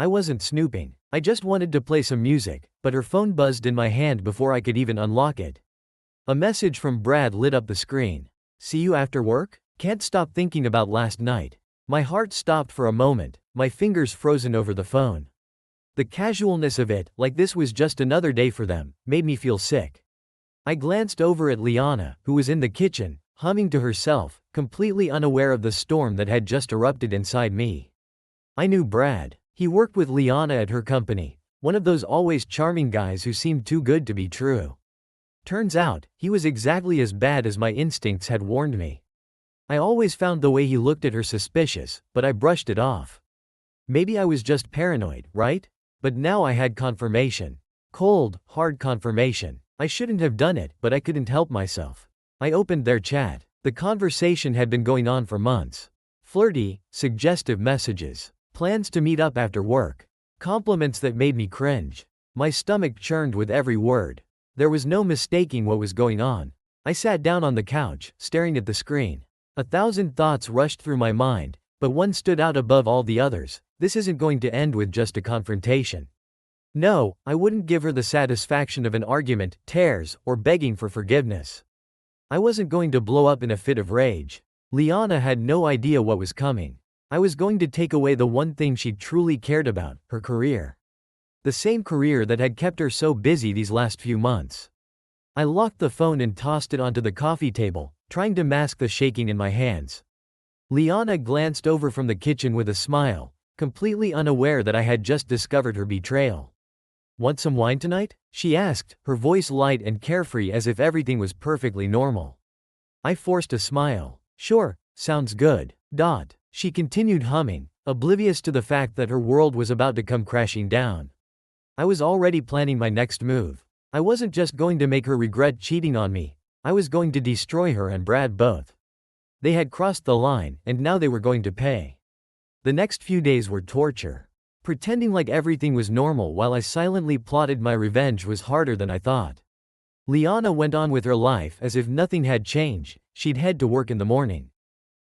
I wasn't snooping. I just wanted to play some music, but her phone buzzed in my hand before I could even unlock it. A message from Brad lit up the screen. "See you after work? Can't stop thinking about last night." My heart stopped for a moment, my fingers frozen over the phone. The casualness of it, like this was just another day for them, made me feel sick. I glanced over at Liana, who was in the kitchen, humming to herself, completely unaware of the storm that had just erupted inside me. I knew Brad. He worked with Liana at her company, one of those always charming guys who seemed too good to be true. Turns out, he was exactly as bad as my instincts had warned me. I always found the way he looked at her suspicious, but I brushed it off. Maybe I was just paranoid, right? But now I had confirmation. Cold, hard confirmation. I shouldn't have done it, but I couldn't help myself. I opened their chat. The conversation had been going on for months. Flirty, suggestive messages. Plans to meet up after work. Compliments that made me cringe. My stomach churned with every word. There was no mistaking what was going on. I sat down on the couch, staring at the screen. 1,000 thoughts rushed through my mind, but one stood out above all the others. This isn't going to end with just a confrontation. No, I wouldn't give her the satisfaction of an argument, tears, or begging for forgiveness. I wasn't going to blow up in a fit of rage. Liana had no idea what was coming. I was going to take away the one thing she truly cared about, her career. The same career that had kept her so busy these last few months. I locked the phone and tossed it onto the coffee table, trying to mask the shaking in my hands. Liana glanced over from the kitchen with a smile, completely unaware that I had just discovered her betrayal. "Want some wine tonight?" she asked, her voice light and carefree as if everything was perfectly normal. I forced a smile. "Sure, sounds good." She continued humming, oblivious to the fact that her world was about to come crashing down. I was already planning my next move. I wasn't just going to make her regret cheating on me, I was going to destroy her and Brad both. They had crossed the line, and now they were going to pay. The next few days were torture. Pretending like everything was normal while I silently plotted my revenge was harder than I thought. Liana went on with her life as if nothing had changed. She'd head to work in the morning,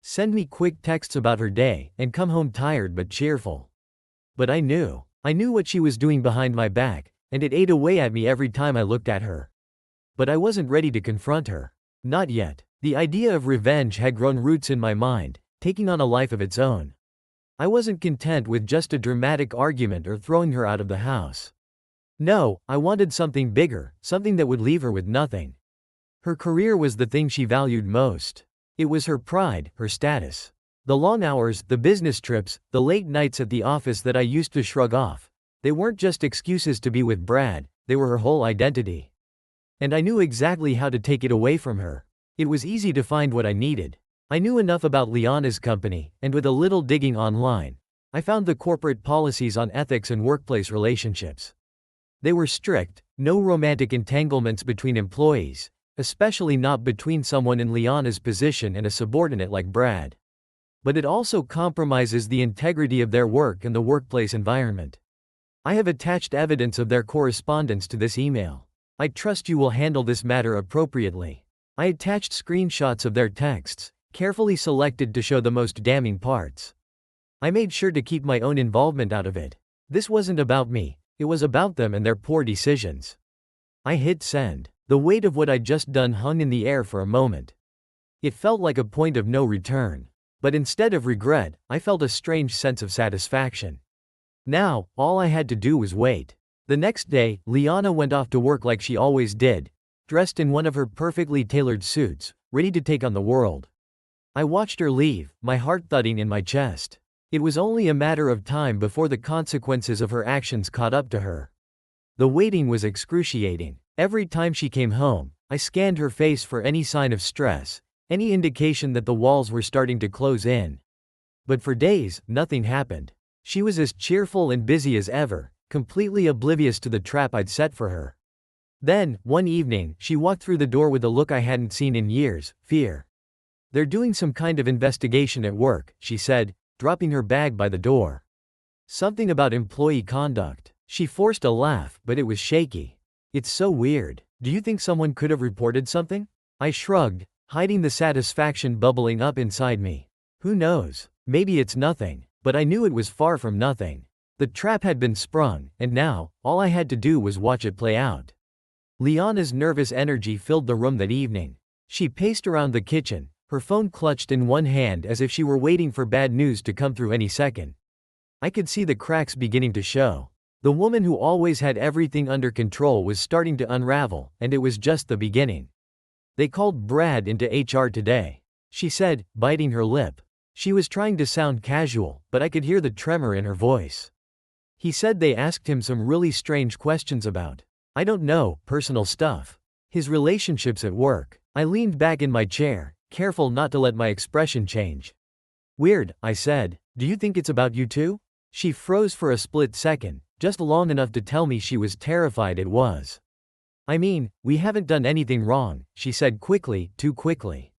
send me quick texts about her day, and come home tired but cheerful. But I knew what she was doing behind my back, and it ate away at me every time I looked at her. But I wasn't ready to confront her. Not yet. The idea of revenge had grown roots in my mind, taking on a life of its own. I wasn't content with just a dramatic argument or throwing her out of the house. No, I wanted something bigger, something that would leave her with nothing. Her career was the thing she valued most. It was her pride, her status. The long hours, the business trips, the late nights at the office that I used to shrug off. They weren't just excuses to be with Brad, they were her whole identity. And I knew exactly how to take it away from her. It was easy to find what I needed. I knew enough about Liana's company, and with a little digging online, I found the corporate policies on ethics and workplace relationships. They were strict, no romantic entanglements between employees, especially not between someone in Liana's position and a subordinate like Brad. But it also compromises the integrity of their work and the workplace environment. I have attached evidence of their correspondence to this email. I trust you will handle this matter appropriately. I attached screenshots of their texts, carefully selected to show the most damning parts. I made sure to keep my own involvement out of it. This wasn't about me, it was about them and their poor decisions. I hit send. The weight of what I'd just done hung in the air for a moment. It felt like a point of no return. But instead of regret, I felt a strange sense of satisfaction. Now, all I had to do was wait. The next day, Liana went off to work like she always did, dressed in one of her perfectly tailored suits, ready to take on the world. I watched her leave, my heart thudding in my chest. It was only a matter of time before the consequences of her actions caught up to her. The waiting was excruciating. Every time she came home, I scanned her face for any sign of stress, any indication that the walls were starting to close in. But for days, nothing happened. She was as cheerful and busy as ever, completely oblivious to the trap I'd set for her. Then, one evening, she walked through the door with a look I hadn't seen in years: fear. "They're doing some kind of investigation at work," she said, dropping her bag by the door. "Something about employee conduct." She forced a laugh, but it was shaky. "It's so weird. Do you think someone could have reported something?" I shrugged, hiding the satisfaction bubbling up inside me. Who knows? Maybe it's nothing. But I knew it was far from nothing. The trap had been sprung, and now, all I had to do was watch it play out. Liana's nervous energy filled the room that evening. She paced around the kitchen, her phone clutched in one hand as if she were waiting for bad news to come through any second. I could see the cracks beginning to show. The woman who always had everything under control was starting to unravel, and it was just the beginning. "They called Brad into HR today," she said, biting her lip. She was trying to sound casual, but I could hear the tremor in her voice. "He said they asked him some really strange questions about, I don't know, personal stuff. His relationships at work." I leaned back in my chair, careful not to let my expression change. "Weird," I said. "Do you think it's about you too?" She froze for a split second, just long enough to tell me she was terrified it was. "I mean, we haven't done anything wrong," she said quickly, too quickly.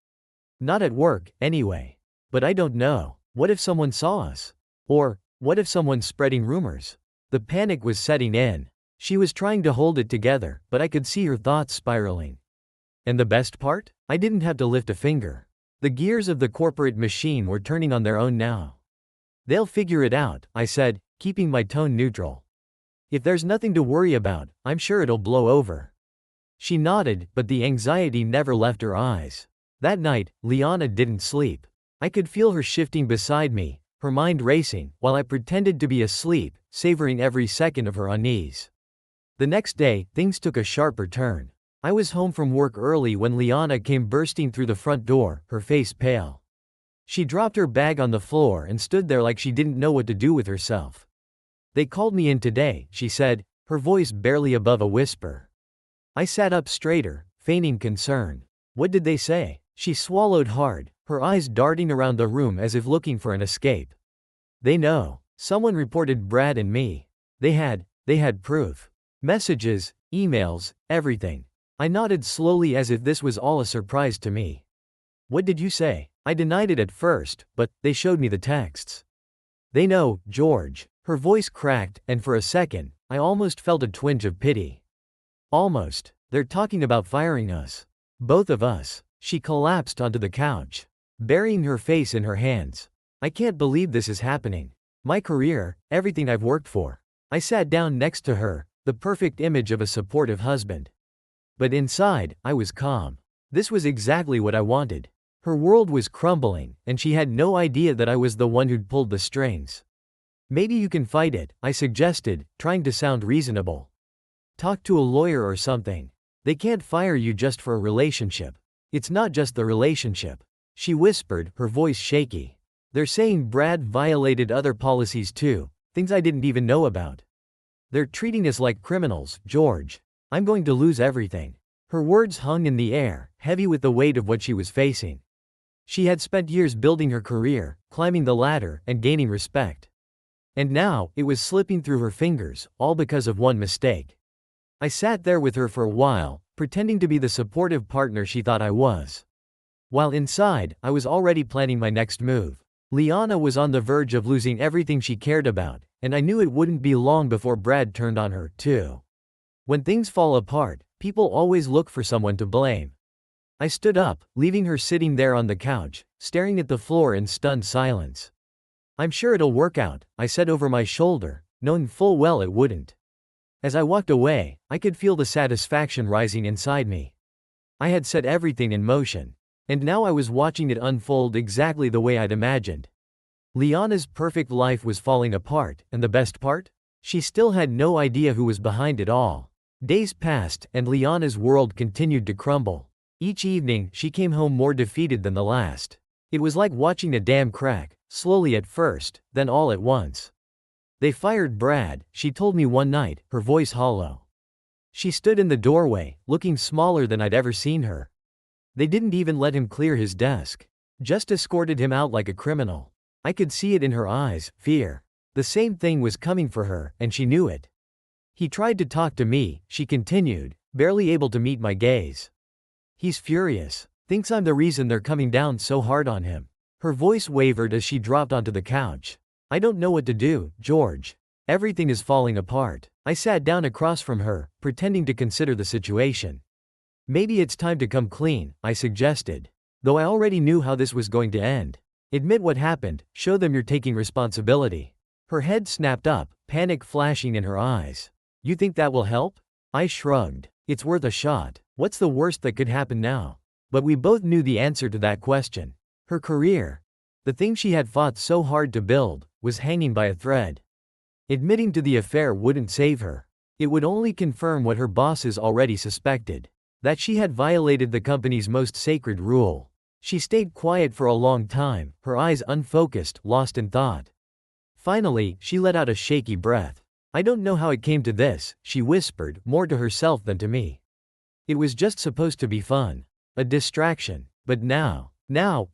"Not at work, anyway. But I don't know. What if someone saw us? Or, what if someone's spreading rumors?" The panic was setting in. She was trying to hold it together, but I could see her thoughts spiraling. And the best part? I didn't have to lift a finger. The gears of the corporate machine were turning on their own now. "They'll figure it out," I said, keeping my tone neutral. "If there's nothing to worry about, I'm sure it'll blow over." She nodded, but the anxiety never left her eyes. That night, Liana didn't sleep. I could feel her shifting beside me, her mind racing, while I pretended to be asleep, savoring every second of her unease. The next day, things took a sharper turn. I was home from work early when Liana came bursting through the front door, her face pale. She dropped her bag on the floor and stood there like she didn't know what to do with herself. "They called me in today," she said, her voice barely above a whisper. I sat up straighter, feigning concern. "What did they say?" She swallowed hard, her eyes darting around the room as if looking for an escape. "They know. Someone reported Brad and me. They had proof. Messages, emails, everything." I nodded slowly as if this was all a surprise to me. "What did you say?" I denied it at first, but they showed me the texts. "They know, George." Her voice cracked, and for a second, I almost felt a twinge of pity. "Almost. They're talking about firing us. Both of us." She collapsed onto the couch, burying her face in her hands. "I can't believe this is happening. My career, everything I've worked for." I sat down next to her, the perfect image of a supportive husband. But inside, I was calm. This was exactly what I wanted. Her world was crumbling, and she had no idea that I was the one who'd pulled the strings. "Maybe you can fight it," I suggested, trying to sound reasonable. "Talk to a lawyer or something. They can't fire you just for a relationship. It's not just the relationship." She whispered, her voice shaky. "They're saying Brad violated other policies too, things I didn't even know about. They're treating us like criminals, George. I'm going to lose everything." Her words hung in the air, heavy with the weight of what she was facing. She had spent years building her career, climbing the ladder, and gaining respect. And now, it was slipping through her fingers, all because of one mistake. I sat there with her for a while, pretending to be the supportive partner she thought I was. While inside, I was already planning my next move. Liana was on the verge of losing everything she cared about, and I knew it wouldn't be long before Brad turned on her, too. When things fall apart, people always look for someone to blame. I stood up, leaving her sitting there on the couch, staring at the floor in stunned silence. "I'm sure it'll work out," I said over my shoulder, knowing full well it wouldn't. As I walked away, I could feel the satisfaction rising inside me. I had set everything in motion. And now I was watching it unfold exactly the way I'd imagined. Liana's perfect life was falling apart, and the best part? She still had no idea who was behind it all. Days passed, and Liana's world continued to crumble. Each evening, she came home more defeated than the last. It was like watching a dam crack, slowly at first, then all at once. "They fired Brad," she told me one night, her voice hollow. She stood in the doorway, looking smaller than I'd ever seen her. "They didn't even let him clear his desk. Just escorted him out like a criminal." I could see it in her eyes, fear. The same thing was coming for her, and she knew it. "He tried to talk to me," she continued, barely able to meet my gaze. "He's furious. Thinks I'm the reason they're coming down so hard on him." Her voice wavered as she dropped onto the couch. "I don't know what to do, George. Everything is falling apart." I sat down across from her, pretending to consider the situation. "Maybe it's time to come clean," I suggested. Though I already knew how this was going to end. Admit what happened, show them you're taking responsibility. Her head snapped up, panic flashing in her eyes. You think that will help? I shrugged. It's worth a shot. What's the worst that could happen now? But we both knew the answer to that question. Her career, the thing she had fought so hard to build, was hanging by a thread. Admitting to the affair wouldn't save her. It would only confirm what her bosses already suspected, that she had violated the company's most sacred rule. She stayed quiet for a long time, her eyes unfocused, lost in thought. Finally, she let out a shaky breath. I don't know how it came to this, she whispered, more to herself than to me. It was just supposed to be fun. A distraction. But now,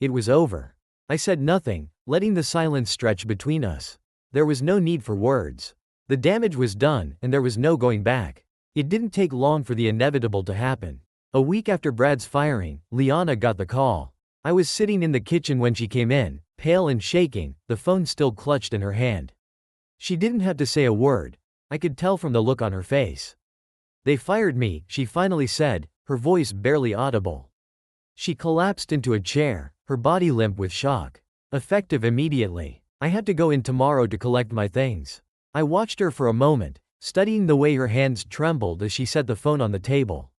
it was over. I said nothing, letting the silence stretch between us. There was no need for words. The damage was done, and there was no going back. It didn't take long for the inevitable to happen. A week after Brad's firing, Liana got the call. I was sitting in the kitchen when she came in, pale and shaking, the phone still clutched in her hand. She didn't have to say a word. I could tell from the look on her face. They fired me, she finally said, her voice barely audible. She collapsed into a chair, her body limp with shock. Effective immediately. I had to go in tomorrow to collect my things. I watched her for a moment, studying the way her hands trembled as she set the phone on the table.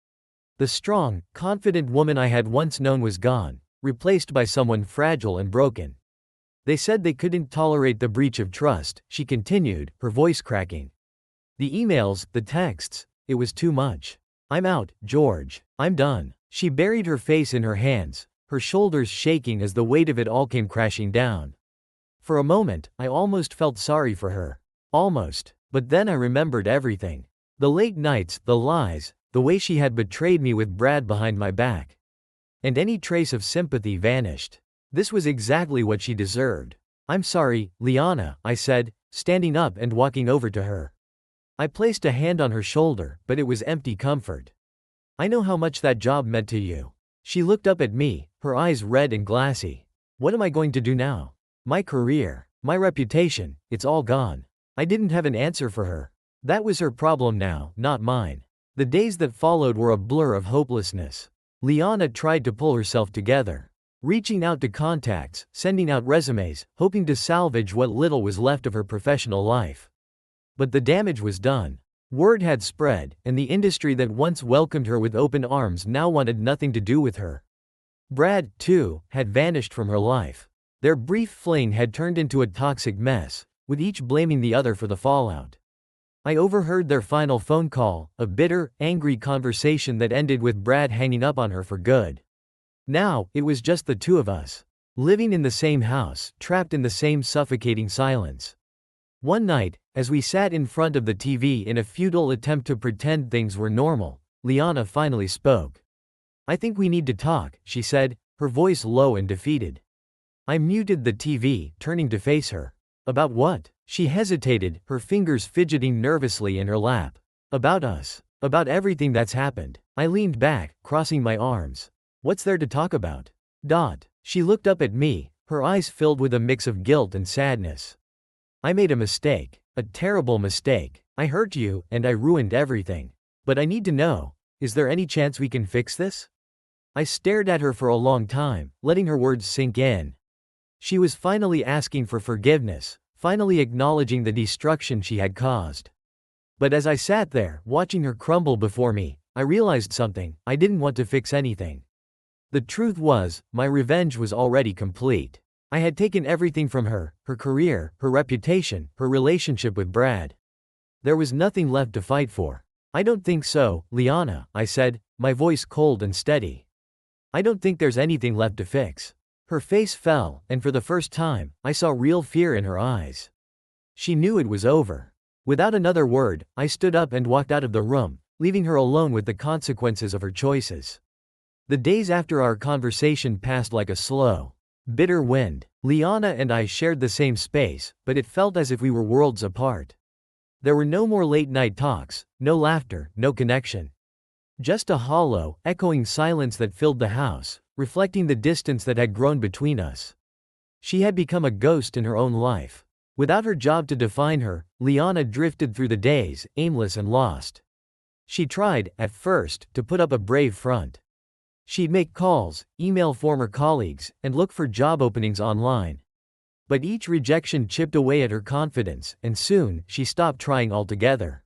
The strong, confident woman I had once known was gone, replaced by someone fragile and broken. They said they couldn't tolerate the breach of trust, she continued, her voice cracking. The emails, the texts, it was too much. I'm out, George. I'm done. She buried her face in her hands, her shoulders shaking as the weight of it all came crashing down. For a moment, I almost felt sorry for her. Almost. But then I remembered everything. The late nights, the lies, the way she had betrayed me with Brad behind my back. And any trace of sympathy vanished. This was exactly what she deserved. I'm sorry, Liana, I said, standing up and walking over to her. I placed a hand on her shoulder, but it was empty comfort. I know how much that job meant to you. She looked up at me, her eyes red and glassy. What am I going to do now? My career, my reputation, it's all gone. I didn't have an answer for her. That was her problem now, not mine. The days that followed were a blur of hopelessness. Liana tried to pull herself together, reaching out to contacts, sending out resumes, hoping to salvage what little was left of her professional life. But the damage was done. Word had spread, and the industry that once welcomed her with open arms now wanted nothing to do with her. Brad, too, had vanished from her life. Their brief fling had turned into a toxic mess, with each blaming the other for the fallout. I overheard their final phone call, a bitter, angry conversation that ended with Brad hanging up on her for good. Now, it was just the two of us, living in the same house, trapped in the same suffocating silence. One night, as we sat in front of the TV in a futile attempt to pretend things were normal, Liana finally spoke. I think we need to talk, she said, her voice low and defeated. I muted the TV, turning to face her. About what? She hesitated, her fingers fidgeting nervously in her lap. About us. About everything that's happened. I leaned back, crossing my arms. What's there to talk about? She looked up at me, her eyes filled with a mix of guilt and sadness. I made a mistake. A terrible mistake. I hurt you, and I ruined everything. But I need to know, is there any chance we can fix this? I stared at her for a long time, letting her words sink in. She was finally asking for forgiveness, finally acknowledging the destruction she had caused. But as I sat there, watching her crumble before me, I realized something. I didn't want to fix anything. The truth was, my revenge was already complete. I had taken everything from her, her career, her reputation, her relationship with Brad. There was nothing left to fight for. I don't think so, Liana, I said, my voice cold and steady. I don't think there's anything left to fix. Her face fell, and for the first time, I saw real fear in her eyes. She knew it was over. Without another word, I stood up and walked out of the room, leaving her alone with the consequences of her choices. The days after our conversation passed like a slow, bitter wind. Liana and I shared the same space, but it felt as if we were worlds apart. There were no more late-night talks, no laughter, no connection. Just a hollow, echoing silence that filled the house, reflecting the distance that had grown between us. She had become a ghost in her own life. Without her job to define her, Liana drifted through the days, aimless and lost. She tried, at first, to put up a brave front. She'd make calls, email former colleagues, and look for job openings online. But each rejection chipped away at her confidence, and soon, she stopped trying altogether.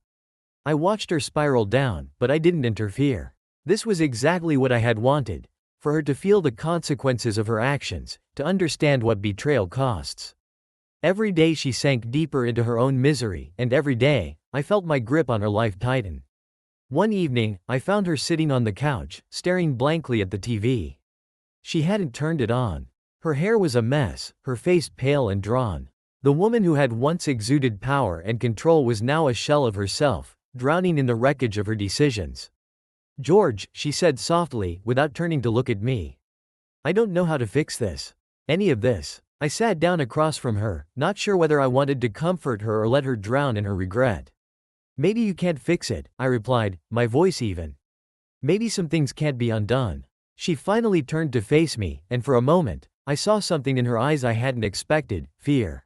I watched her spiral down, but I didn't interfere. This was exactly what I had wanted, for her to feel the consequences of her actions, to understand what betrayal costs. Every day she sank deeper into her own misery, and every day, I felt my grip on her life tighten. One evening, I found her sitting on the couch, staring blankly at the TV. She hadn't turned it on. Her hair was a mess, her face pale and drawn. The woman who had once exuded power and control was now a shell of herself, drowning in the wreckage of her decisions. "George," she said softly, without turning to look at me. "I don't know how to fix this. Any of this." I sat down across from her, not sure whether I wanted to comfort her or let her drown in her regret. "Maybe you can't fix it," I replied, my voice even. "Maybe some things can't be undone." She finally turned to face me, and for a moment, I saw something in her eyes I hadn't expected: fear.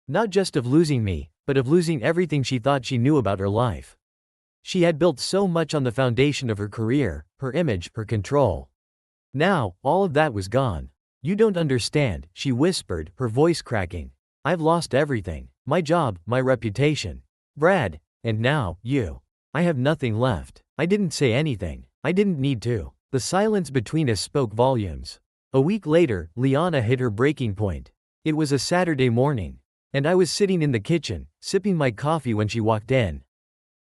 Not just of losing me, but of losing everything she thought she knew about her life. She had built so much on the foundation of her career, her image, her control. Now, all of that was gone. "You don't understand," she whispered, her voice cracking. "I've lost everything. My job, my reputation. Brad. And now, you. I have nothing left." I didn't say anything. I didn't need to. The silence between us spoke volumes. A week later, Liana hit her breaking point. It was a Saturday morning. And I was sitting in the kitchen, sipping my coffee when she walked in.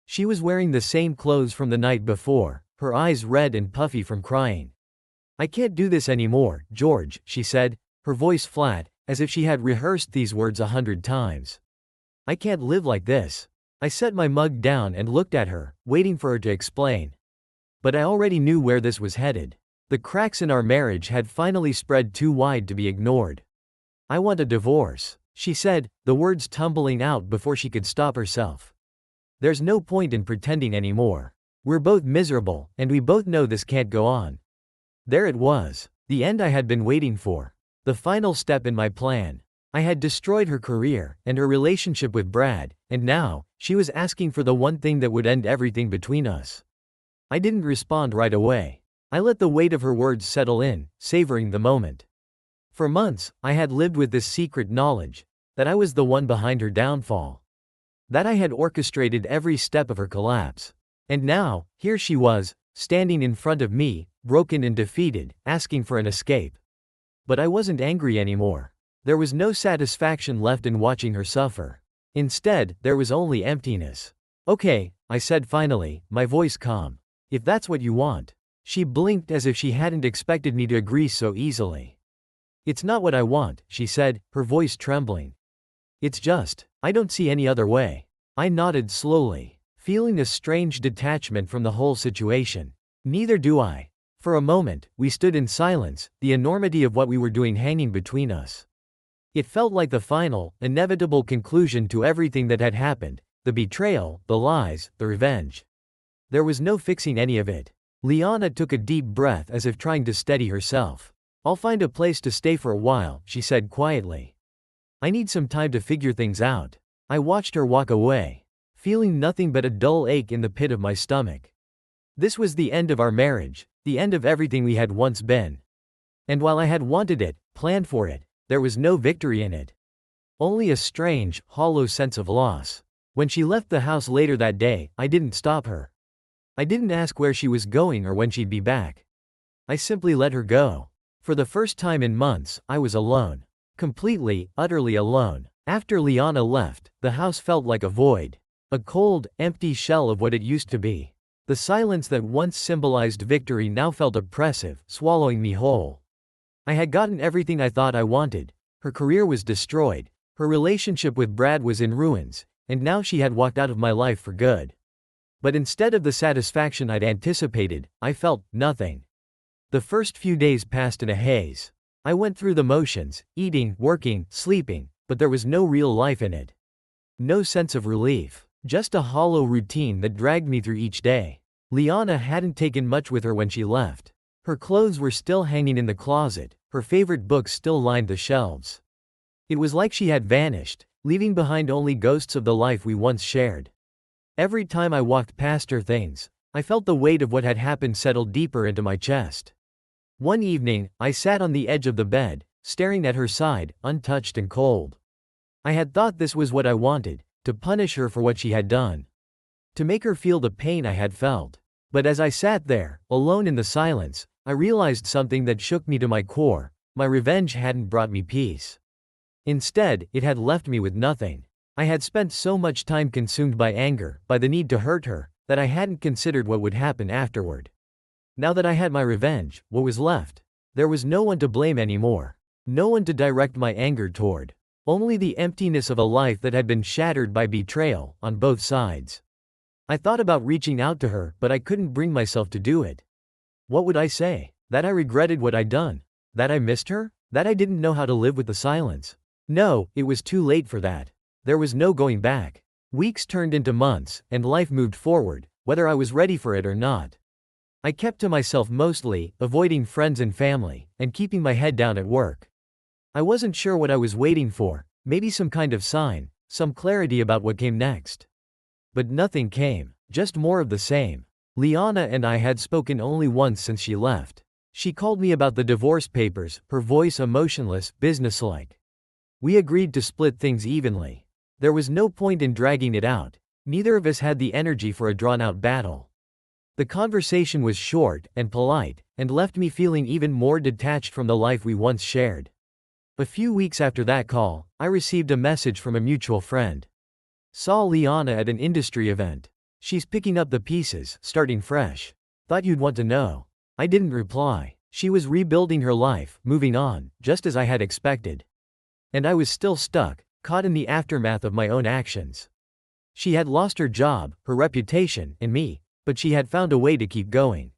She was wearing the same clothes from the night before, her eyes red and puffy from crying. "I can't do this anymore, George," she said, her voice flat, as if she had rehearsed these words 100 times. "I can't live like this." I set my mug down and looked at her, waiting for her to explain. But I already knew where this was headed. The cracks in our marriage had finally spread too wide to be ignored. "I want a divorce," she said, the words tumbling out before she could stop herself. "There's no point in pretending anymore. We're both miserable, and we both know this can't go on." There it was. The end I had been waiting for. The final step in my plan. I had destroyed her career, and her relationship with Brad, and now, she was asking for the one thing that would end everything between us. I didn't respond right away. I let the weight of her words settle in, savoring the moment. For months, I had lived with this secret knowledge, that I was the one behind her downfall. That I had orchestrated every step of her collapse. And now, here she was, standing in front of me, broken and defeated, asking for an escape. But I wasn't angry anymore. There was no satisfaction left in watching her suffer. Instead, there was only emptiness. "Okay," I said finally, my voice calm. "If that's what you want." She blinked as if she hadn't expected me to agree so easily. "It's not what I want," she said, her voice trembling. "It's just, I don't see any other way." I nodded slowly, feeling a strange detachment from the whole situation. "Neither do I." For a moment, we stood in silence, the enormity of what we were doing hanging between us. It felt like the final, inevitable conclusion to everything that had happened: the betrayal, the lies, the revenge. There was no fixing any of it. Liana took a deep breath as if trying to steady herself. "I'll find a place to stay for a while," she said quietly. "I need some time to figure things out." I watched her walk away, feeling nothing but a dull ache in the pit of my stomach. This was the end of our marriage, the end of everything we had once been. And while I had wanted it, planned for it, there was no victory in it. Only a strange, hollow sense of loss. When she left the house later that day, I didn't stop her. I didn't ask where she was going or when she'd be back. I simply let her go. For the first time in months, I was alone. Completely, utterly alone. After Liana left, the house felt like a void. A cold, empty shell of what it used to be. The silence that once symbolized victory now felt oppressive, swallowing me whole. I had gotten everything I thought I wanted. Her career was destroyed. Her relationship with Brad was in ruins, and now she had walked out of my life for good. But instead of the satisfaction I'd anticipated, I felt nothing. The first few days passed in a haze. I went through the motions, eating, working, sleeping, but there was no real life in it. No sense of relief. Just a hollow routine that dragged me through each day. Liana hadn't taken much with her when she left. Her clothes were still hanging in the closet, her favorite books still lined the shelves. It was like she had vanished, leaving behind only ghosts of the life we once shared. Every time I walked past her things, I felt the weight of what had happened settle deeper into my chest. One evening, I sat on the edge of the bed, staring at her side, untouched and cold. I had thought this was what I wanted, to punish her for what she had done. To make her feel the pain I had felt. But as I sat there, alone in the silence, I realized something that shook me to my core. My revenge hadn't brought me peace. Instead, it had left me with nothing. I had spent so much time consumed by anger, by the need to hurt her, that I hadn't considered what would happen afterward. Now that I had my revenge, what was left? There was no one to blame anymore. No one to direct my anger toward. Only the emptiness of a life that had been shattered by betrayal, on both sides. I thought about reaching out to her, but I couldn't bring myself to do it. What would I say? That I regretted what I'd done? That I missed her? That I didn't know how to live with the silence? No, it was too late for that. There was no going back. Weeks turned into months, and life moved forward, whether I was ready for it or not. I kept to myself mostly, avoiding friends and family, and keeping my head down at work. I wasn't sure what I was waiting for, maybe some kind of sign, some clarity about what came next. But nothing came, just more of the same. Liana and I had spoken only once since she left. She called me about the divorce papers, her voice emotionless, businesslike. We agreed to split things evenly. There was no point in dragging it out. Neither of us had the energy for a drawn-out battle. The conversation was short and polite, and left me feeling even more detached from the life we once shared. A few weeks after that call, I received a message from a mutual friend. Saw Liana at an industry event. She's picking up the pieces, starting fresh. Thought you'd want to know. I didn't reply. She was rebuilding her life, moving on, just as I had expected. And I was still stuck, caught in the aftermath of my own actions. She had lost her job, her reputation, and me, but she had found a way to keep going.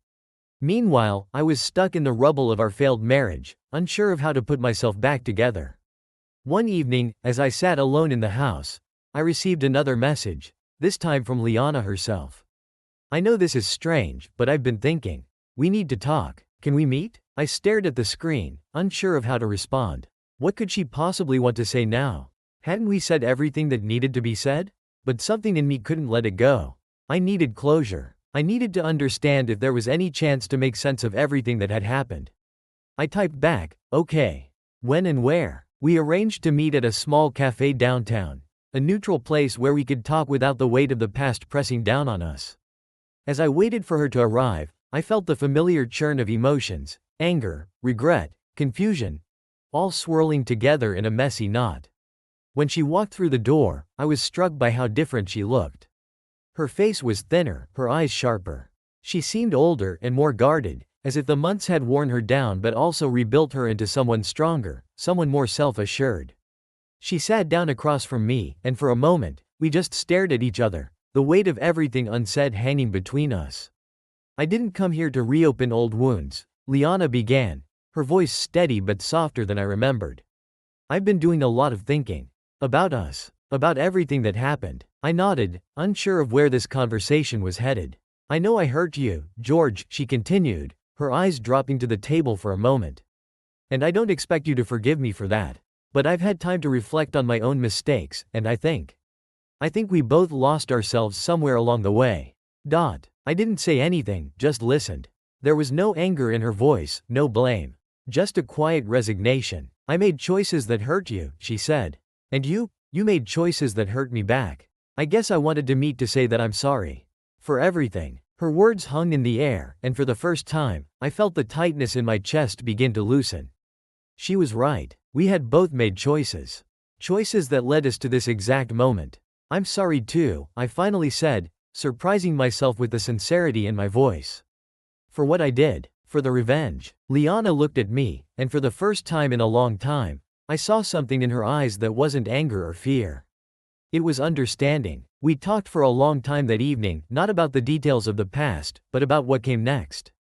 Meanwhile, I was stuck in the rubble of our failed marriage, unsure of how to put myself back together. One evening, as I sat alone in the house, I received another message, this time from Liana herself. I know this is strange, but I've been thinking. We need to talk. Can we meet? I stared at the screen, unsure of how to respond. What could she possibly want to say now? Hadn't we said everything that needed to be said? But something in me couldn't let it go. I needed closure. I needed to understand if there was any chance to make sense of everything that had happened. I typed back, okay. When and where? We arranged to meet at a small cafe downtown, a neutral place where we could talk without the weight of the past pressing down on us. As I waited for her to arrive, I felt the familiar churn of emotions, anger, regret, confusion, all swirling together in a messy knot. When she walked through the door, I was struck by how different she looked. Her face was thinner, her eyes sharper. She seemed older and more guarded, as if the months had worn her down but also rebuilt her into someone stronger, someone more self-assured. She sat down across from me, and for a moment, we just stared at each other, the weight of everything unsaid hanging between us. I didn't come here to reopen old wounds, Liana began, her voice steady but softer than I remembered. I've been doing a lot of thinking. About us. About everything that happened. I nodded, unsure of where this conversation was headed. I know I hurt you, George, she continued, her eyes dropping to the table for a moment. And I don't expect you to forgive me for that. But I've had time to reflect on my own mistakes, and I think we both lost ourselves somewhere along the way. I didn't say anything, just listened. There was no anger in her voice, no blame. Just a quiet resignation. I made choices that hurt you, she said. And you made choices that hurt me back. I guess I wanted to meet to say that I'm sorry. For everything. Her words hung in the air, and for the first time, I felt the tightness in my chest begin to loosen. She was right. We had both made choices. Choices that led us to this exact moment. I'm sorry too, I finally said, surprising myself with the sincerity in my voice. For what I did. For the revenge. Liana looked at me, and for the first time in a long time, I saw something in her eyes that wasn't anger or fear. It was understanding. We talked for a long time that evening, not about the details of the past, but about what came next.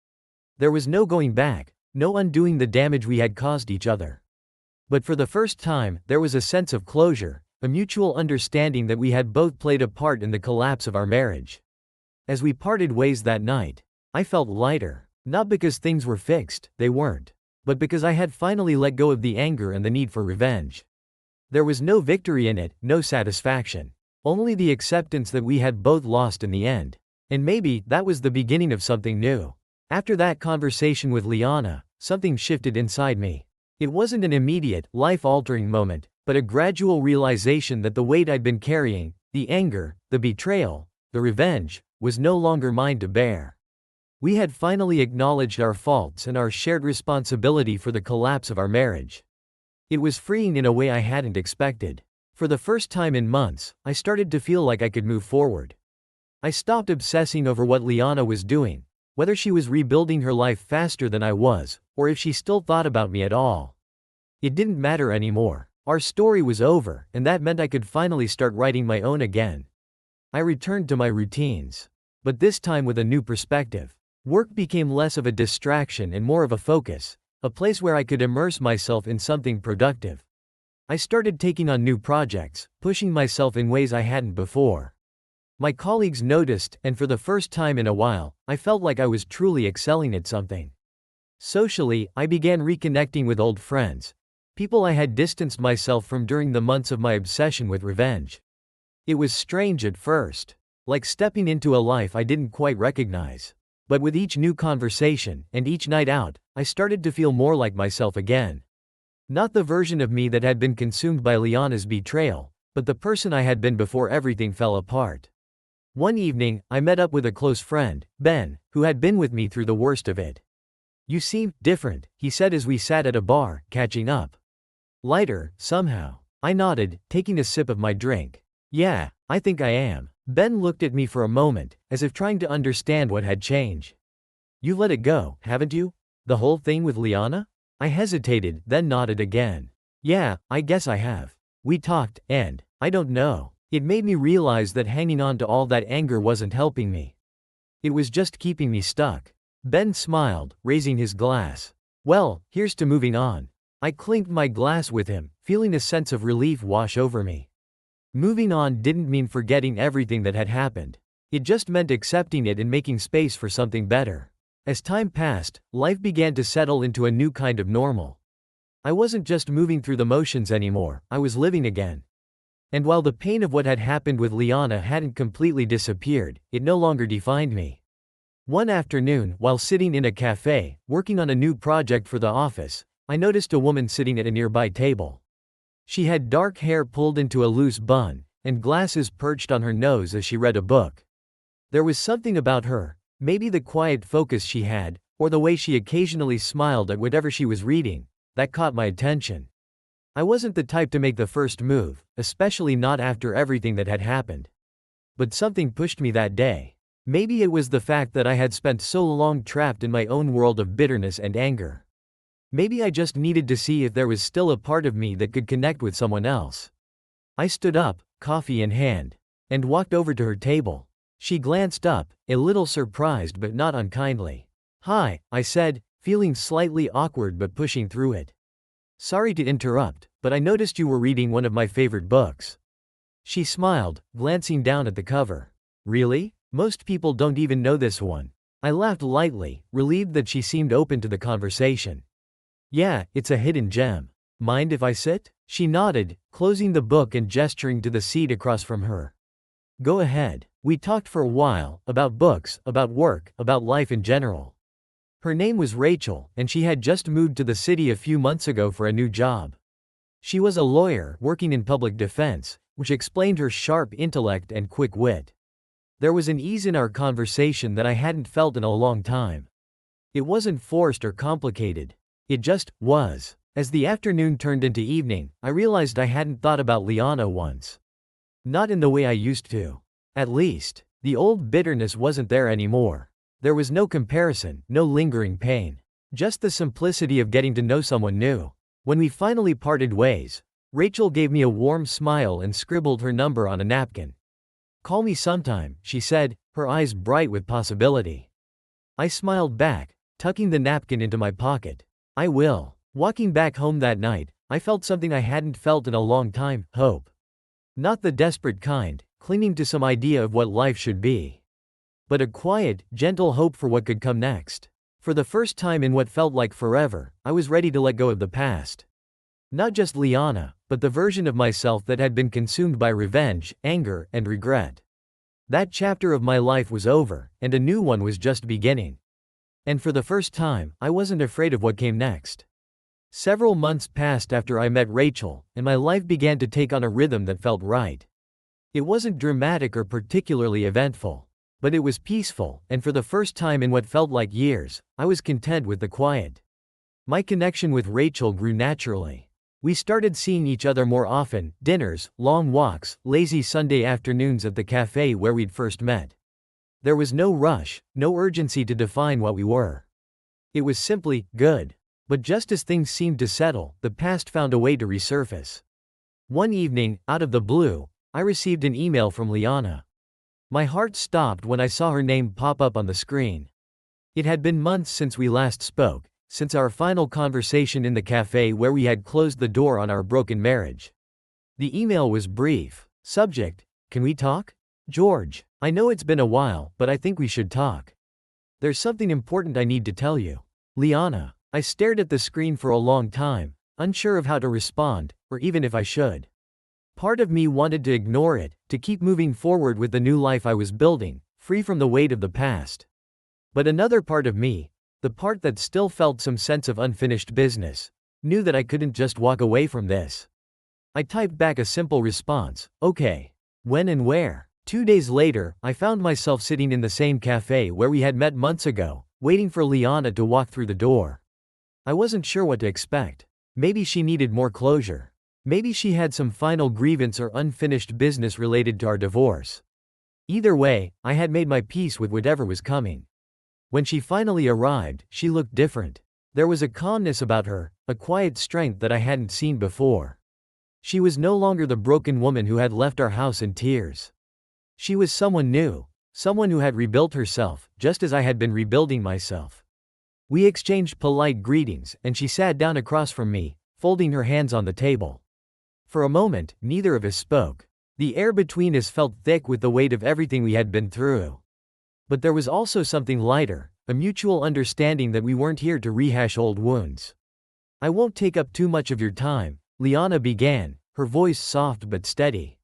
There was no going back, no undoing the damage we had caused each other. But for the first time, there was a sense of closure, a mutual understanding that we had both played a part in the collapse of our marriage. As we parted ways that night, I felt lighter. Not because things were fixed, they weren't. But because I had finally let go of the anger and the need for revenge. There was no victory in it, no satisfaction. Only the acceptance that we had both lost in the end. And maybe that was the beginning of something new. After that conversation with Liana, something shifted inside me. It wasn't an immediate, life-altering moment, but a gradual realization that the weight I'd been carrying, the anger, the betrayal, the revenge, was no longer mine to bear. We had finally acknowledged our faults and our shared responsibility for the collapse of our marriage. It was freeing in a way I hadn't expected. For the first time in months, I started to feel like I could move forward. I stopped obsessing over what Liana was doing, whether she was rebuilding her life faster than I was, or if she still thought about me at all. It didn't matter anymore. Our story was over, and that meant I could finally start writing my own again. I returned to my routines. But this time with a new perspective. Work became less of a distraction and more of a focus, a place where I could immerse myself in something productive. I started taking on new projects, pushing myself in ways I hadn't before. My colleagues noticed, and for the first time in a while, I felt like I was truly excelling at something. Socially, I began reconnecting with old friends, people I had distanced myself from during the months of my obsession with revenge. It was strange at first, like stepping into a life I didn't quite recognize. But with each new conversation, and each night out, I started to feel more like myself again. Not the version of me that had been consumed by Liana's betrayal, but the person I had been before everything fell apart. One evening, I met up with a close friend, Ben, who had been with me through the worst of it. "You seem different," he said as we sat at a bar, catching up. "Lighter, somehow." I nodded, taking a sip of my drink. "Yeah, I think I am." Ben looked at me for a moment, as if trying to understand what had changed. "You let it go, haven't you? The whole thing with Liana?" I hesitated, then nodded again. "Yeah, I guess I have. We talked, and I don't know. It made me realize that hanging on to all that anger wasn't helping me. It was just keeping me stuck." Ben smiled, raising his glass. "Well, here's to moving on." I clinked my glass with him, feeling a sense of relief wash over me. Moving on didn't mean forgetting everything that had happened. It just meant accepting it and making space for something better. As time passed, life began to settle into a new kind of normal. I wasn't just moving through the motions anymore, I was living again. And while the pain of what had happened with Liana hadn't completely disappeared, it no longer defined me. One afternoon, while sitting in a cafe, working on a new project for the office, I noticed a woman sitting at a nearby table. She had dark hair pulled into a loose bun, and glasses perched on her nose as she read a book. There was something about her, maybe the quiet focus she had, or the way she occasionally smiled at whatever she was reading, that caught my attention. I wasn't the type to make the first move, especially not after everything that had happened. But something pushed me that day. Maybe it was the fact that I had spent so long trapped in my own world of bitterness and anger. Maybe I just needed to see if there was still a part of me that could connect with someone else. I stood up, coffee in hand, and walked over to her table. She glanced up, a little surprised but not unkindly. "Hi," I said, feeling slightly awkward but pushing through it. "Sorry to interrupt, but I noticed you were reading one of my favorite books." She smiled, glancing down at the cover. "Really? Most people don't even know this one." I laughed lightly, relieved that she seemed open to the conversation. "Yeah, it's a hidden gem. Mind if I sit?" She nodded, closing the book and gesturing to the seat across from her. "Go ahead." We talked for a while, about books, about work, about life in general. Her name was Rachel, and she had just moved to the city a few months ago for a new job. She was a lawyer, working in public defense, which explained her sharp intellect and quick wit. There was an ease in our conversation that I hadn't felt in a long time. It wasn't forced or complicated. It just was. As the afternoon turned into evening, I realized I hadn't thought about Liana once. Not in the way I used to. At least, the old bitterness wasn't there anymore. There was no comparison, no lingering pain. Just the simplicity of getting to know someone new. When we finally parted ways, Rachel gave me a warm smile and scribbled her number on a napkin. "Call me sometime," she said, her eyes bright with possibility. I smiled back, tucking the napkin into my pocket. "I will." Walking back home that night, I felt something I hadn't felt in a long time, hope. Not the desperate kind, clinging to some idea of what life should be. But a quiet, gentle hope for what could come next. For the first time in what felt like forever, I was ready to let go of the past. Not just Liana, but the version of myself that had been consumed by revenge, anger, and regret. That chapter of my life was over, and a new one was just beginning. And for the first time, I wasn't afraid of what came next. Several months passed after I met Rachel, and my life began to take on a rhythm that felt right. It wasn't dramatic or particularly eventful, but it was peaceful, and for the first time in what felt like years, I was content with the quiet. My connection with Rachel grew naturally. We started seeing each other more often: dinners, long walks, lazy Sunday afternoons at the cafe where we'd first met. There was no rush, no urgency to define what we were. It was simply good. But just as things seemed to settle, the past found a way to resurface. One evening, out of the blue, I received an email from Liana. My heart stopped when I saw her name pop up on the screen. It had been months since we last spoke, since our final conversation in the cafe where we had closed the door on our broken marriage. The email was brief. Subject: "Can we talk? George, I know it's been a while, but I think we should talk. There's something important I need to tell you. Liana." I stared at the screen for a long time, unsure of how to respond, or even if I should. Part of me wanted to ignore it, to keep moving forward with the new life I was building, free from the weight of the past. But another part of me, the part that still felt some sense of unfinished business, knew that I couldn't just walk away from this. I typed back a simple response: "Okay. When and where?" 2 days later, I found myself sitting in the same cafe where we had met months ago, waiting for Liana to walk through the door. I wasn't sure what to expect. Maybe she needed more closure. Maybe she had some final grievance or unfinished business related to our divorce. Either way, I had made my peace with whatever was coming. When she finally arrived, she looked different. There was a calmness about her, a quiet strength that I hadn't seen before. She was no longer the broken woman who had left our house in tears. She was someone new, someone who had rebuilt herself, just as I had been rebuilding myself. We exchanged polite greetings, and she sat down across from me, folding her hands on the table. For a moment, neither of us spoke. The air between us felt thick with the weight of everything we had been through. But there was also something lighter, a mutual understanding that we weren't here to rehash old wounds. "I won't take up too much of your time," Liana began, her voice soft but steady.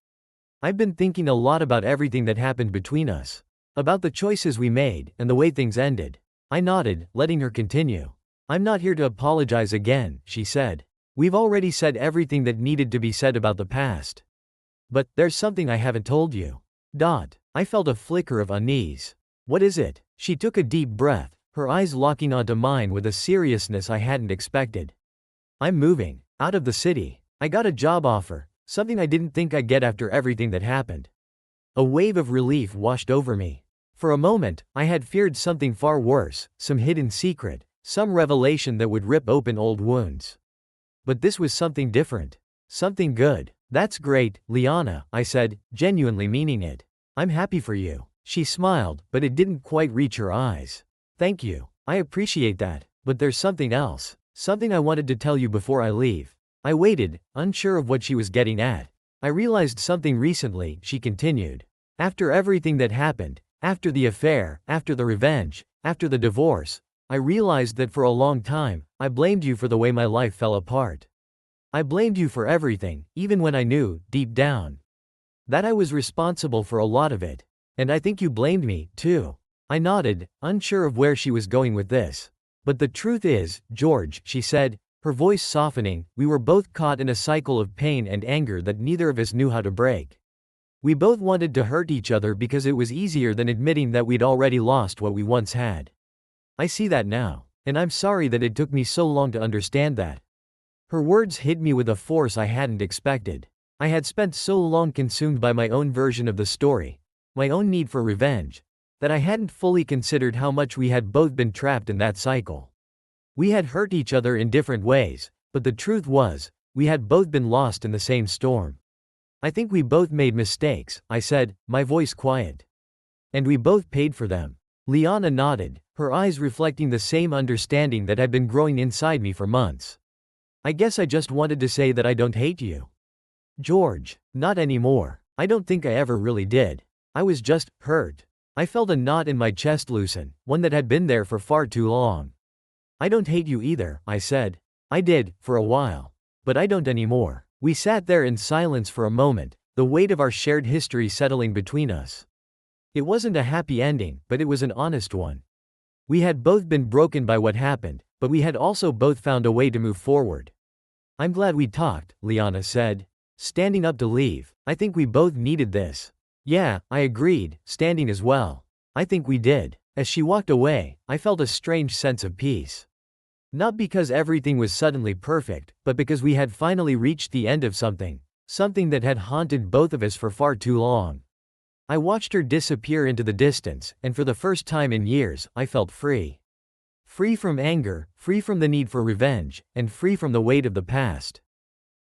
"I've been thinking a lot about everything that happened between us. About the choices we made, and the way things ended." I nodded, letting her continue. "I'm not here to apologize again," she said. "We've already said everything that needed to be said about the past. But there's something I haven't told you." I felt a flicker of unease. "What is it?" She took a deep breath, her eyes locking onto mine with a seriousness I hadn't expected. "I'm moving. Out of the city. I got a job offer, something I didn't think I'd get after everything that happened." A wave of relief washed over me. For a moment, I had feared something far worse, some hidden secret, some revelation that would rip open old wounds. But this was something different. Something good. "That's great, Liana," I said, genuinely meaning it. "I'm happy for you." She smiled, but it didn't quite reach her eyes. "Thank you. I appreciate that. But there's something else. Something I wanted to tell you before I leave." I waited, unsure of what she was getting at. "I realized something recently," she continued. "After everything that happened, after the affair, after the revenge, after the divorce, I realized that for a long time, I blamed you for the way my life fell apart. I blamed you for everything, even when I knew, deep down, that I was responsible for a lot of it. And I think you blamed me, too." I nodded, unsure of where she was going with this. "But the truth is, George," she said, her voice softening, "we were both caught in a cycle of pain and anger that neither of us knew how to break. We both wanted to hurt each other because it was easier than admitting that we'd already lost what we once had. I see that now. And I'm sorry that it took me so long to understand that." Her words hit me with a force I hadn't expected. I had spent so long consumed by my own version of the story, my own need for revenge, that I hadn't fully considered how much we had both been trapped in that cycle. We had hurt each other in different ways, but the truth was, we had both been lost in the same storm. "I think we both made mistakes," I said, my voice quiet. "And we both paid for them." Liana nodded, her eyes reflecting the same understanding that had been growing inside me for months. "I guess I just wanted to say that I don't hate you, George. Not anymore. I don't think I ever really did. I was just hurt." I felt a knot in my chest loosen, one that had been there for far too long. "I don't hate you either," I said. "I did, for a while. But I don't anymore." We sat there in silence for a moment, the weight of our shared history settling between us. It wasn't a happy ending, but it was an honest one. We had both been broken by what happened, but we had also both found a way to move forward. I'm glad we talked, Liana said. Standing up to leave. I think we both needed this. Yeah, I agreed, standing as well. I think we did. As she walked away, I felt a strange sense of peace. Not because everything was suddenly perfect, but because we had finally reached the end of something that had haunted both of us for far too long. I watched her disappear into the distance, and for the first time in years, I felt free. Free from anger, free from the need for revenge, and free from the weight of the past.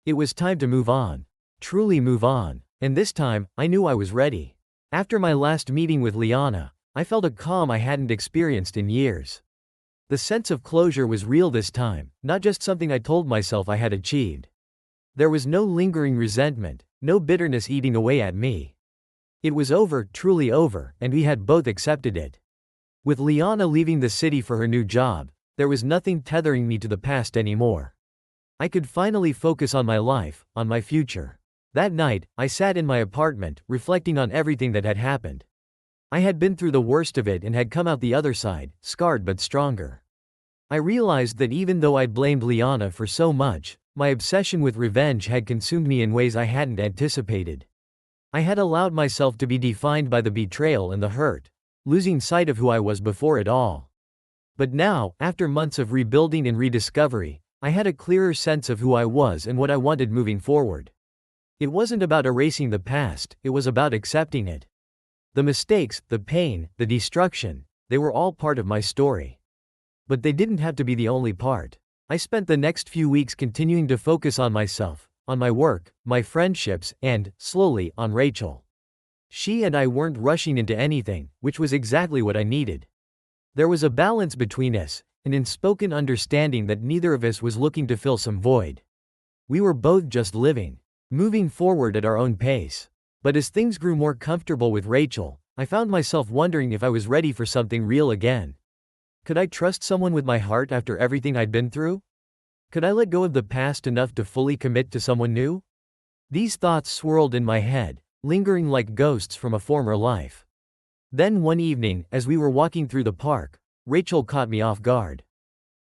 It was time to move on. Truly move on. And this time, I knew I was ready. After my last meeting with Liana, I felt a calm I hadn't experienced in years. The sense of closure was real this time, not just something I told myself I had achieved. There was no lingering resentment, no bitterness eating away at me. It was over, truly over, and we had both accepted it. With Liana leaving the city for her new job, there was nothing tethering me to the past anymore. I could finally focus on my life, on my future. That night, I sat in my apartment, reflecting on everything that had happened. I had been through the worst of it and had come out the other side, scarred but stronger. I realized that even though I'd blamed Liana for so much, my obsession with revenge had consumed me in ways I hadn't anticipated. I had allowed myself to be defined by the betrayal and the hurt, losing sight of who I was before it all. But now, after months of rebuilding and rediscovery, I had a clearer sense of who I was and what I wanted moving forward. It wasn't about erasing the past, it was about accepting it. The mistakes, the pain, the destruction, they were all part of my story. But they didn't have to be the only part. I spent the next few weeks continuing to focus on myself, on my work, my friendships, and, slowly, on Rachel. She and I weren't rushing into anything, which was exactly what I needed. There was a balance between us, an unspoken understanding that neither of us was looking to fill some void. We were both just living, moving forward at our own pace. But as things grew more comfortable with Rachel, I found myself wondering if I was ready for something real again. Could I trust someone with my heart after everything I'd been through? Could I let go of the past enough to fully commit to someone new? These thoughts swirled in my head, lingering like ghosts from a former life. Then one evening, as we were walking through the park, Rachel caught me off guard.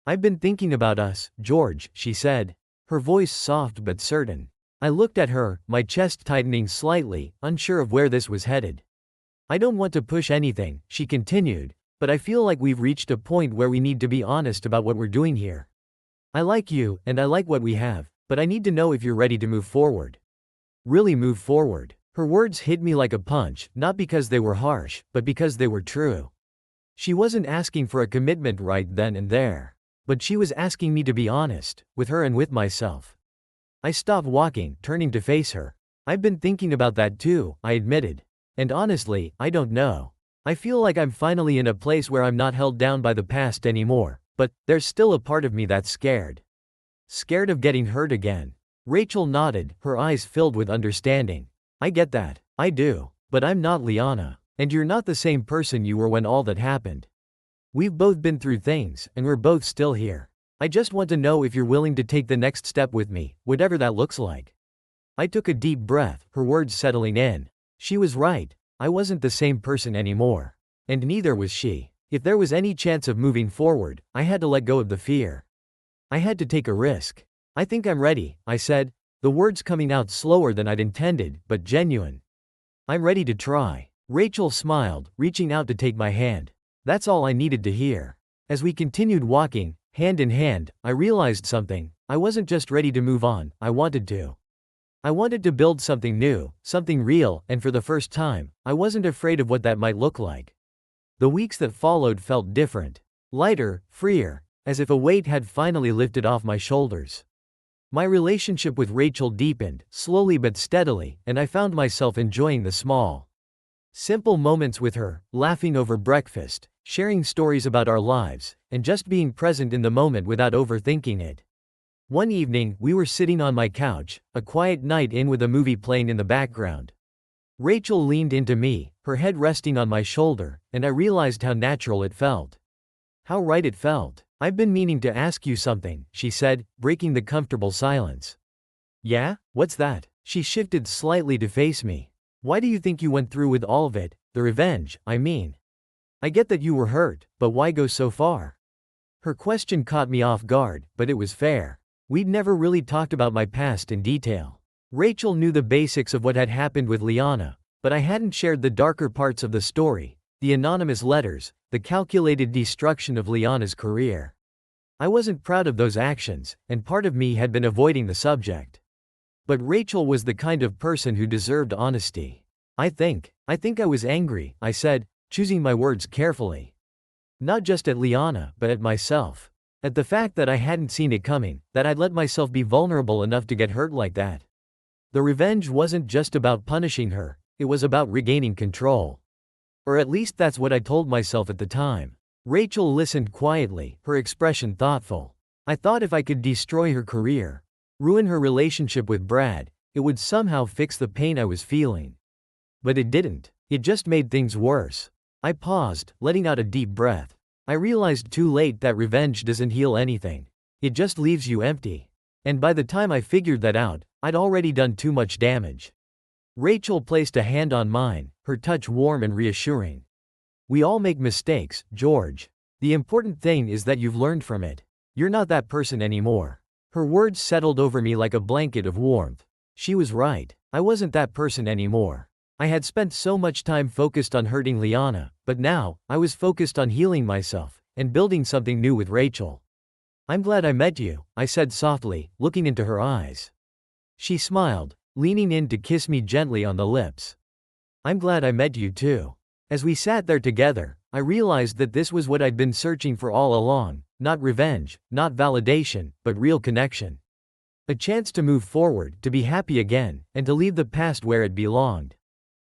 "I've been thinking about us, George," she said, her voice soft but certain. I looked at her, my chest tightening slightly, unsure of where this was headed. "I don't want to push anything," she continued, "but I feel like we've reached a point where we need to be honest about what we're doing here. I like you, and I like what we have, but I need to know if you're ready to move forward. Really move forward." Her words hit me like a punch, not because they were harsh, but because they were true. She wasn't asking for a commitment right then and there. But she was asking me to be honest, with her and with myself. I stopped walking, turning to face her. "I've been thinking about that too," I admitted. "And honestly, I don't know. I feel like I'm finally in a place where I'm not held down by the past anymore, but there's still a part of me that's scared. Scared of getting hurt again." Rachel nodded, her eyes filled with understanding. "I get that. I do. But I'm not Liana. And you're not the same person you were when all that happened. We've both been through things, and we're both still here. I just want to know if you're willing to take the next step with me, whatever that looks like." I took a deep breath, her words settling in. She was right. I wasn't the same person anymore. And neither was she. If there was any chance of moving forward, I had to let go of the fear. I had to take a risk. "I think I'm ready," I said, the words coming out slower than I'd intended, but genuine. "I'm ready to try." Rachel smiled, reaching out to take my hand. That's all I needed to hear. As we continued walking, hand in hand, I realized something. I wasn't just ready to move on, I wanted to. I wanted to build something new, something real, and for the first time, I wasn't afraid of what that might look like. The weeks that followed felt different. Lighter, freer, as if a weight had finally lifted off my shoulders. My relationship with Rachel deepened, slowly but steadily, and I found myself enjoying the small, simple moments with her, laughing over breakfast, sharing stories about our lives, and just being present in the moment without overthinking it. One evening, we were sitting on my couch, a quiet night in with a movie playing in the background. Rachel leaned into me, her head resting on my shoulder, and I realized how natural it felt. How right it felt. "I've been meaning to ask you something," she said, breaking the comfortable silence. "Yeah? What's that?" She shifted slightly to face me. "Why do you think you went through with all of it, the revenge, I mean?" I get that you were hurt, but why go so far? Her question caught me off guard, but it was fair. We'd never really talked about my past in detail. Rachel knew the basics of what had happened with Liana, but I hadn't shared the darker parts of the story, the anonymous letters, the calculated destruction of Liana's career. I wasn't proud of those actions, and part of me had been avoiding the subject. But Rachel was the kind of person who deserved honesty. I think I was angry, I said, choosing my words carefully. Not just at Liana, but at myself. At the fact that I hadn't seen it coming, that I'd let myself be vulnerable enough to get hurt like that. The revenge wasn't just about punishing her, it was about regaining control. Or at least that's what I told myself at the time. Rachel listened quietly, her expression thoughtful. I thought if I could destroy her career, ruin her relationship with Brad, it would somehow fix the pain I was feeling. But it didn't. It just made things worse. I paused, letting out a deep breath. I realized too late that revenge doesn't heal anything. It just leaves you empty. And by the time I figured that out, I'd already done too much damage. Rachel placed a hand on mine, her touch warm and reassuring. We all make mistakes, George. The important thing is that you've learned from it. You're not that person anymore. Her words settled over me like a blanket of warmth. She was right. I wasn't that person anymore. I had spent so much time focused on hurting Liana, but now, I was focused on healing myself, and building something new with Rachel. I'm glad I met you, I said softly, looking into her eyes. She smiled, leaning in to kiss me gently on the lips. I'm glad I met you too. As we sat there together, I realized that this was what I'd been searching for all along, not revenge, not validation, but real connection. A chance to move forward, to be happy again, and to leave the past where it belonged.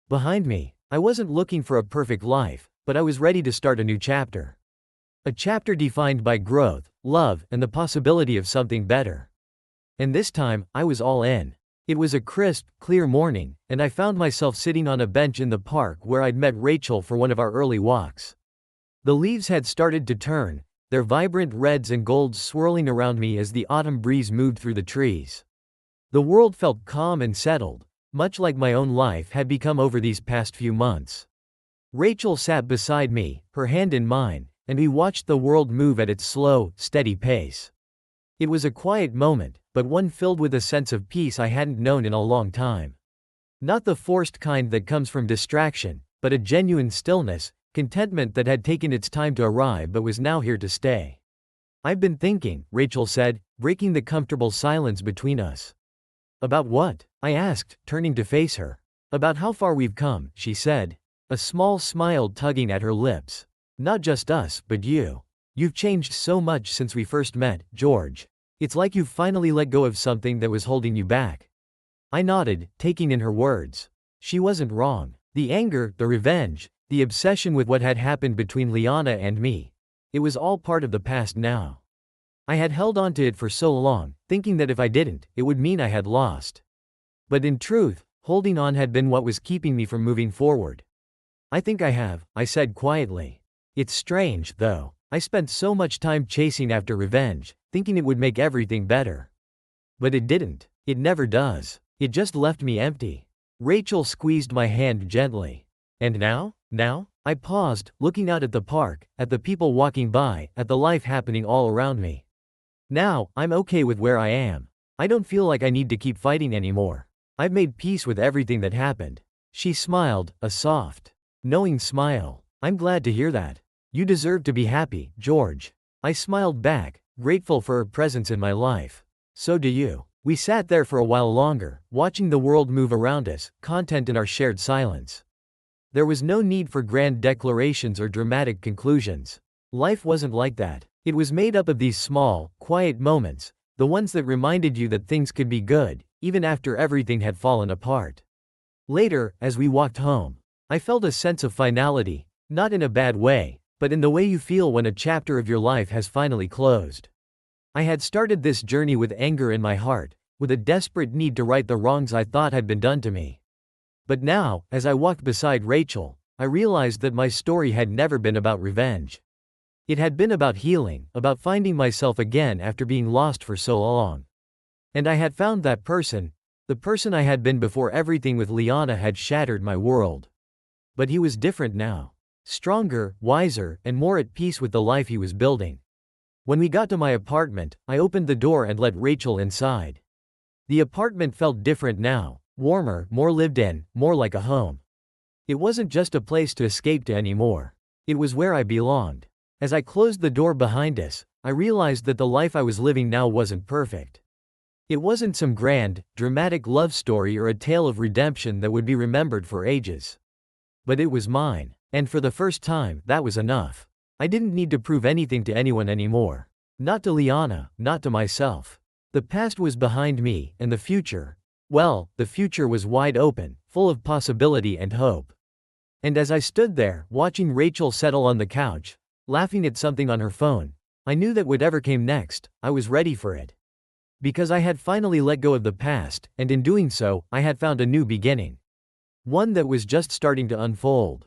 Behind me, I wasn't looking for a perfect life, but I was ready to start a new chapter. A chapter defined by growth, love, and the possibility of something better. And this time, I was all in. It was a crisp, clear morning, and I found myself sitting on a bench in the park where I'd met Rachel for one of our early walks. The leaves had started to turn, their vibrant reds and golds swirling around me as the autumn breeze moved through the trees. The world felt calm and settled, much like my own life had become over these past few months. Rachel sat beside me, her hand in mine, and we watched the world move at its slow, steady pace. It was a quiet moment, but one filled with a sense of peace I hadn't known in a long time. Not the forced kind that comes from distraction, but a genuine stillness, contentment that had taken its time to arrive but was now here to stay. I've been thinking, Rachel said, breaking the comfortable silence between us. About what? I asked, turning to face her. About how far we've come, she said, a small smile tugging at her lips. Not just us, but you. You've changed so much since we first met, George. It's like you've finally let go of something that was holding you back. I nodded, taking in her words. She wasn't wrong. The anger, the revenge, the obsession with what had happened between Liana and me. It was all part of the past now. I had held on to it for so long, thinking that if I didn't, it would mean I had lost. But in truth, holding on had been what was keeping me from moving forward. I think I have, I said quietly. It's strange, though. I spent so much time chasing after revenge, thinking it would make everything better. But it didn't. It never does. It just left me empty. Rachel squeezed my hand gently. And now? Now? I paused, looking out at the park, at the people walking by, at the life happening all around me. Now, I'm okay with where I am. I don't feel like I need to keep fighting anymore. I've made peace with everything that happened. She smiled, a soft, knowing smile. I'm glad to hear that. You deserve to be happy, George. I smiled back, grateful for her presence in my life. So do you. We sat there for a while longer, watching the world move around us, content in our shared silence. There was no need for grand declarations or dramatic conclusions. Life wasn't like that. It was made up of these small, quiet moments, the ones that reminded you that things could be good, even after everything had fallen apart. Later, as we walked home, I felt a sense of finality, not in a bad way, but in the way you feel when a chapter of your life has finally closed. I had started this journey with anger in my heart, with a desperate need to right the wrongs I thought had been done to me. But now, as I walked beside Rachel, I realized that my story had never been about revenge. It had been about healing, about finding myself again after being lost for so long. And I had found that person, the person I had been before everything with Liana had shattered my world. But he was different now. Stronger, wiser, and more at peace with the life he was building. When we got to my apartment, I opened the door and let Rachel inside. The apartment felt different now, warmer, more lived in, more like a home. It wasn't just a place to escape to anymore. It was where I belonged. As I closed the door behind us, I realized that the life I was living now wasn't perfect. It wasn't some grand, dramatic love story or a tale of redemption that would be remembered for ages. But it was mine, and for the first time, that was enough. I didn't need to prove anything to anyone anymore. Not to Liana, not to myself. The past was behind me, and the future, well, the future was wide open, full of possibility and hope. And as I stood there, watching Rachel settle on the couch, laughing at something on her phone, I knew that whatever came next, I was ready for it. Because I had finally let go of the past, and in doing so, I had found a new beginning. One that was just starting to unfold.